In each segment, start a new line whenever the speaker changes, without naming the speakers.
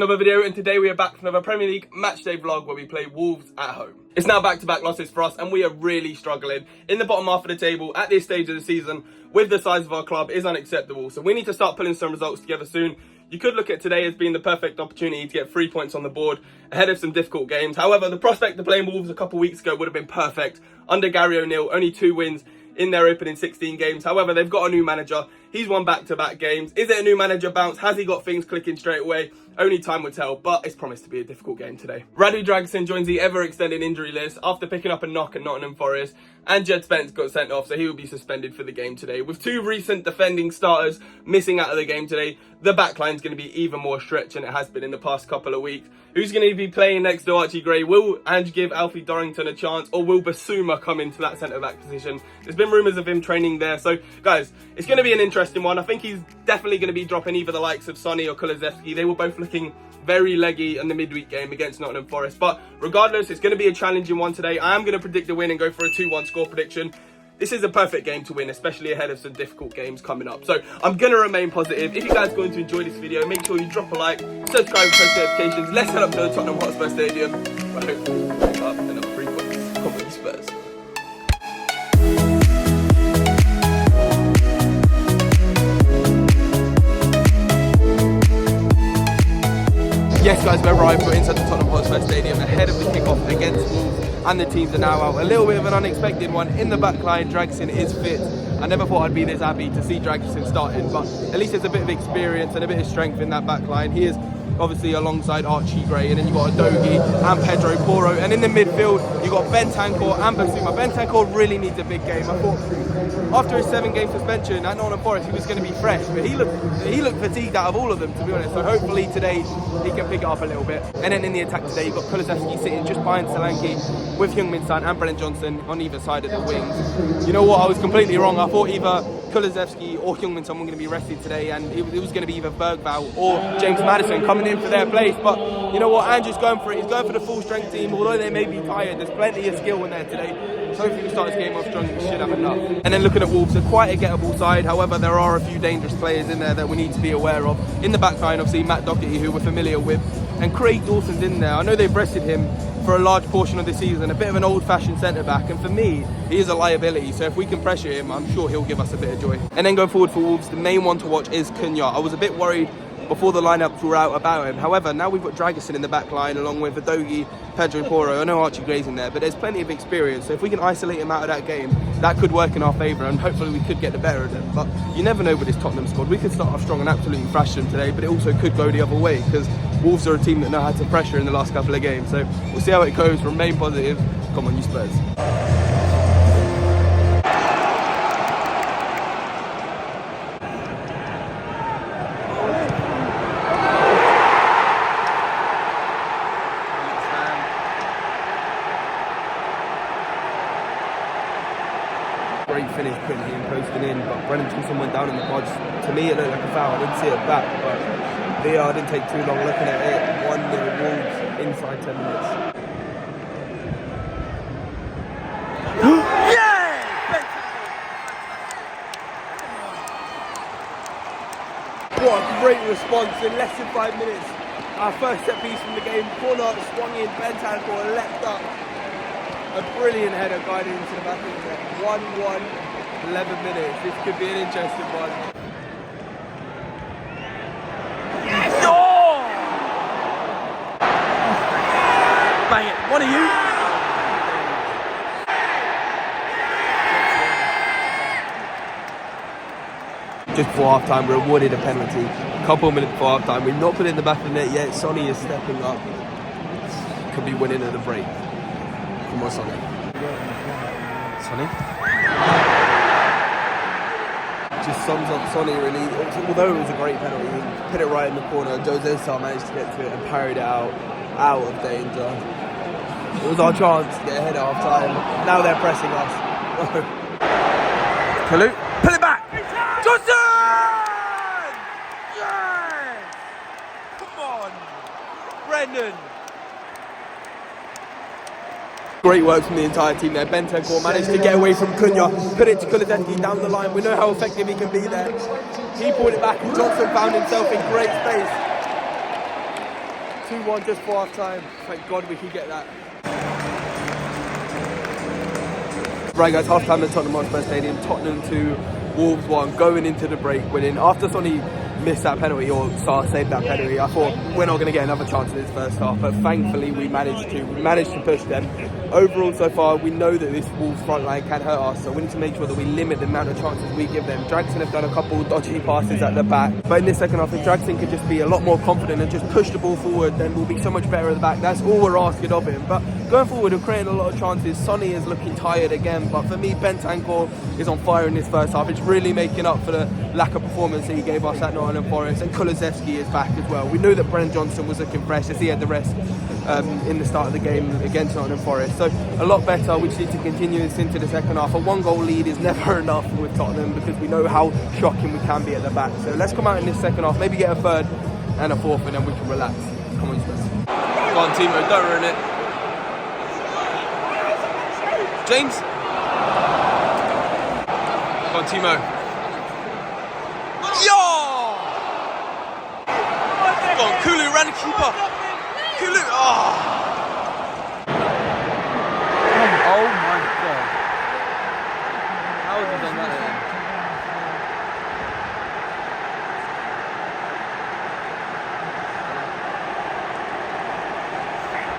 another video, and today we are back for another Premier League matchday vlog where we play Wolves at home. It's now back-to-back losses for us and we are really struggling. In the bottom half of the table at this stage of the season with the size of our club is unacceptable, so we need to start pulling some results together soon. You could look at today as being the perfect opportunity to get 3 points on the board ahead of some difficult games. However, the prospect of playing Wolves a couple weeks ago would have been perfect. Under Gary O'Neill, only 2 wins in their opening 16 games. However, they've got a new manager. He's won back-to-back games. Is it a new manager bounce? Has he got things clicking straight away? Only time will tell, but it's promised to be a difficult game today. Radu Dragusin joins the ever-extending injury list after picking up a knock at Nottingham Forest, and Jed Spence got sent off, so he will be suspended for the game today. With 2 recent defending starters missing out of the game today, the backline is going to be even more stretched than it has been in the past couple of weeks. Who's going to be playing next to Archie Gray? Will Ange give Alfie Dorrington a chance, or will Basuma come into that centre-back position? There's been rumours of him training there, so guys, it's going to be an interesting one. I think he's definitely going to be dropping either the likes of Sonny or Kulusevski. They were both looking very leggy in the midweek game against Nottingham Forest, but regardless, it's going to be a challenging one today. I am going to predict a win and go for a 2-1 score prediction. This is a perfect game to win, especially ahead of some difficult games coming up. So I'm going to remain positive. If you guys are going to enjoy this video, make sure you drop a like, subscribe, post notifications. Let's head up to the Tottenham Hotspur Stadium, where hopefully we'll pick up another 3 points. Come on, Spurs. Yes guys, we're arrived, we're inside the Tottenham Hotspur Stadium ahead of the kick-off against Wolves, and the teams are now out. A little bit of an unexpected one in the back line. Dragusin is fit. I never thought I'd be this happy to see Dragusin starting, but at least there's a bit of experience and a bit of strength in that back line. He is obviously alongside Archie Gray, and then you've got Adogi and Pedro Porro, and in the midfield you've got Bentancur and Basuma. Bentancur really needs a big game. I thought after his 7-game suspension at Nottingham Forest he was going to be fresh, but he looked fatigued out of all of them, to be honest. So hopefully today he can pick it up a little bit. And then in the attack today you've got Kulusevski sitting just behind Solanke with Heung-min Son and Brennan Johnson on either side of the wings. You know what, I was completely wrong. I thought either Kulusevski or Heung-min Son were going to be rested today, and it was going to be either Bergvall or James Maddison coming in for their place. But you know what, Andrew's going for it. He's going for the full strength team. Although they may be tired, there's plenty of skill in there today. So hopefully we start this game off strong. We should have enough. And then looking at Wolves, they're quite a gettable side. However, there are a few dangerous players in there that we need to be aware of. In the back line, obviously Matt Doherty, who we're familiar with, and Craig Dawson's in there. I know they've rested him for a large portion of the season, a bit of an old-fashioned centre-back, and for me, he is a liability, so if we can pressure him, I'm sure he'll give us a bit of joy. And then going forward for Wolves, the main one to watch is Cunha. I was a bit worried before the lineup were out about him. However, now we've got Dragusin in the back line along with Adogi, Pedro Porro. I know Archie Gray's in there, but there's plenty of experience, so if we can isolate him out of that game, that could work in our favour, and hopefully we could get the better of them. But you never know with this Tottenham squad. We could start off strong and absolutely thrash them today, but it also could go the other way, because Wolves are a team that know how to pressure in the last couple of games. So we'll see how it goes. Remain positive. Come on, you Spurs. Great finish putting it in, posting in, but Brennan Johnson went down in the pods. To me it looked like a foul. I didn't see it back, but VR didn't take too long looking at it. 1-0 Wolves inside 10 minutes. What a great response in less than 5 minutes. Our first set piece from the game, corner, swung in, Bentancur leapt up. A brilliant header guided into the back of the net. 1-1, 11 minutes. This could be an interesting one. Yes! Oh! Bang it. One of you. Just before half time, we're awarded a penalty. A couple of minutes before half time, we've not put it in the back of the net yet. Sonny is stepping up. Could be winning at the break. Come on, Sonny. Sonny? Just sums up Sonny, really. Although it was a great penalty, he put it right in the corner. Jose Sarr managed to get to it and parried it out of danger. It was our chance to get ahead at half time. Now they're pressing us. Pull it back! Johnson! Yes! Come on! Brendan! Great work from the entire team there. Bentancur managed to get away from Cunha, put it to Kulusevski down the line. We know how effective he can be there. He pulled it back and Johnson found himself in great space. 2-1 just for half time. Thank God we could get that. Right guys, half time at Tottenham Hotspur Stadium. Tottenham 2, Wolves 1, going into the break winning. After Sonny missed that penalty, or Sarr saved that penalty, I thought we're not going to get another chance in this first half, but thankfully we managed to push them. Overall so far we know that this Wolves front line can hurt us, so we need to make sure that we limit the amount of chances we give them. Dragson have done a couple dodgy passes at the back, but in this second half if Dragson could just be a lot more confident and just push the ball forward, then we'll be so much better at the back. That's all we're asking of him. But going forward we're creating a lot of chances. Sonny is looking tired again, but for me Bentancur is on fire in this first half. It's really making up for the lack of performance that he gave us at Nottingham Forest, and Kulusevski is back as well. We knew that Brennan Johnson was looking fresh as he had the rest in the start of the game against Nottingham Forest, so a lot better. We just need to continue this into the second half. A 1-goal lead is never enough with Tottenham because we know how shocking we can be at the back, so let's come out in this second half, maybe get a third and a fourth, and then we can relax. Come on Spurs. Go on Timo, don't ruin it. James. Go on Timo. Yo! Go on, Kulu ran the keeper. Kulu, oh my God. How has he done that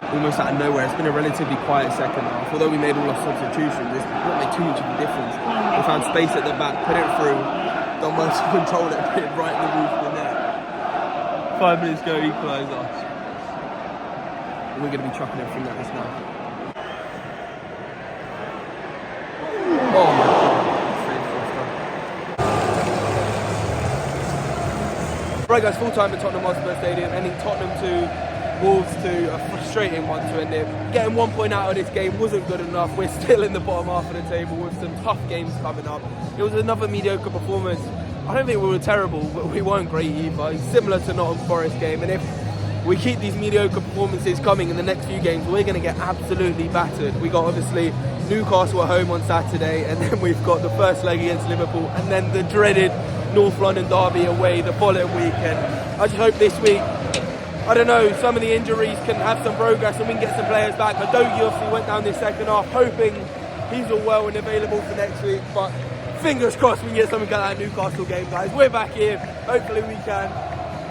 then? Almost out of nowhere. It's been a relatively quiet second half. Although we made all our substitutions, it's not made too much of a difference. We found space at the back, put it through, done most of control it, put it right in the roof of the net. 5 minutes ago, equaliser. We're going to be chucking everything at this now. Oh my God. Right guys, full time at Tottenham Hotspur Stadium, ending Tottenham 2, Wolves 2, a frustrating one to end it. Getting 1 point out of this game wasn't good enough. We're still in the bottom half of the table with some tough games coming up. It was another mediocre performance. I don't think we were terrible, but we weren't great either. It's similar to Nottingham Forest game, and if we keep these mediocre performances coming in the next few games, we're going to get absolutely battered. We got obviously Newcastle at home on Saturday, and then we've got the first leg against Liverpool, and then the dreaded North London derby away the following weekend. I just hope this week, I don't know, some of the injuries can have some progress and we can get some players back. I Dogi obviously went down this second half, hoping he's all well and available for next week, but fingers crossed we can get something out of that Newcastle game, guys. We're back here, hopefully we can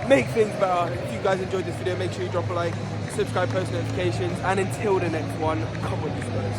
make things better. If you guys enjoyed this video, make sure you drop a like, subscribe, post notifications, and until the next one, come on you Spurs.